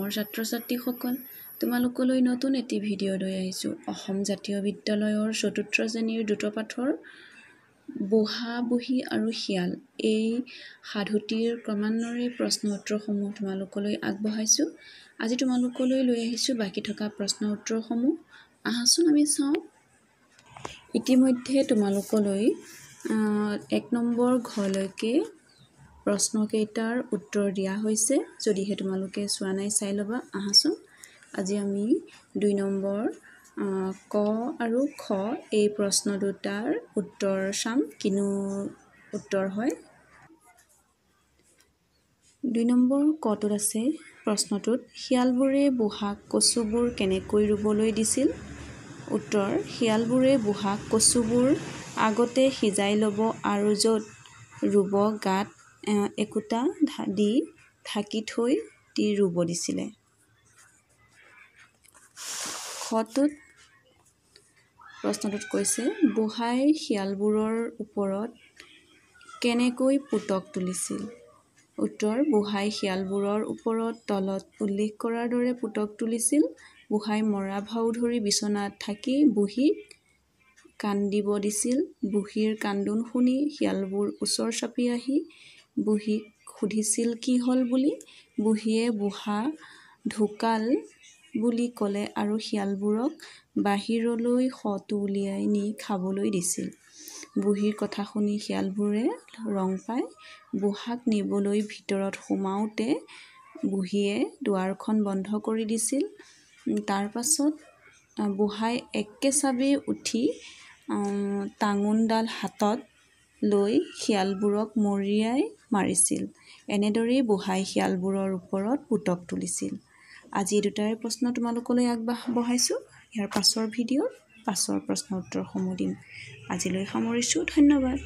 মৰমৰ ছাত্ৰ-ছাত্ৰীসকল, তোমালোকলৈ নতুন এটি ভিডিঅ' লৈ আহিছোঁ। অসম জাতীয় বিদ্যালয়ৰ ৪ৰ্থ শ্ৰেণীৰ দ্ৰুত পাঠৰ বুঢ়া-বুঢ়ী আৰু শিয়াল এই সাধুটিৰ ক্ৰমান্বয়ে প্ৰশ্ন উত্তৰসমূহ তোমালোকলৈ আগবঢ়াইছোঁ। আজি তোমালোকলৈ লৈ আহিছোঁ বাকী থকা প্ৰশ্ন উত্তৰসমূহ। আহাচোন আমি চাওঁ। ইতিমধ্যে তোমালোকলৈ ১ নম্বৰ ঘলৈকে প্ৰশ্নকেইটাৰ উত্তৰ দিয়া হৈছে। যদিহে তোমালোকে চোৱা নাই চাই ল'বা। আহাচোন আজি আমি ২ নম্বৰ ক আৰু খ এই প্ৰশ্ন দুটাৰ উত্তৰ চাম। কিনো উত্তৰ হয়। ২ নম্বৰ কটোত আছে প্ৰশ্নটোত শিয়ালবোৰে বুঢ়াক কচুবোৰ কেনেকৈ ৰুবলৈ দিছিল? উত্তৰ: শিয়ালবোৰে বুঢ়াক কচুবোৰ আগতে সিজাই ল'ব আৰু য'ত ৰুব গাত একোটা দি ঢাকি থৈ দি ৰুব দিছিলে। খটোত প্ৰশ্নটোত কৈছে বুঢ়াই শিয়ালবোৰৰ ওপৰত কেনেকৈ পুতক তুলিছিল? উত্তৰ: বুঢ়াই শিয়ালবোৰৰ ওপৰত তলত উল্লেখ কৰাৰ দৰে পুতক তুলিছিল। বুঢ়াই মৰা ভাও ধৰি বিচনাত থাকি বুঢ়ীক কান্দিব দিছিল। বুঢ়ীৰ কান্দোন শুনি শিয়ালবোৰ ওচৰ চাপি আহি বুঢ়ীক সুধিছিল কি হ'ল বুলি। বুঢ়ীয়ে বুঢ়া ঢুকাল বুলি ক'লে আৰু শিয়ালবোৰক বাহিৰলৈ শটো উলিয়াই নি খাবলৈ দিছিল। বুঢ়ীৰ কথা শুনি শিয়ালবোৰে ৰং পাই বুঢ়াক নিবলৈ ভিতৰত সোমাওঁতে বুঢ়ীয়ে দুৱাৰখন বন্ধ কৰি দিছিল। তাৰ পাছত বুঢ়াই একেচাবে উঠি টাঙোনডাল হাতত লৈ শিয়ালবোৰক মৰিয়াই মাৰিছিল। এনেদৰেই বুঢ়াই শিয়ালবোৰৰ ওপৰত পুতক তুলিছিল। আজি এই দুটাই প্ৰশ্ন তোমালোকলৈ আগবঢ়াইছোঁ। ইয়াৰ পাছৰ ভিডিঅ'ত পাছৰ প্ৰশ্ন উত্তৰসমূহ দিম। আজিলৈ সামৰিছোঁ। ধন্যবাদ।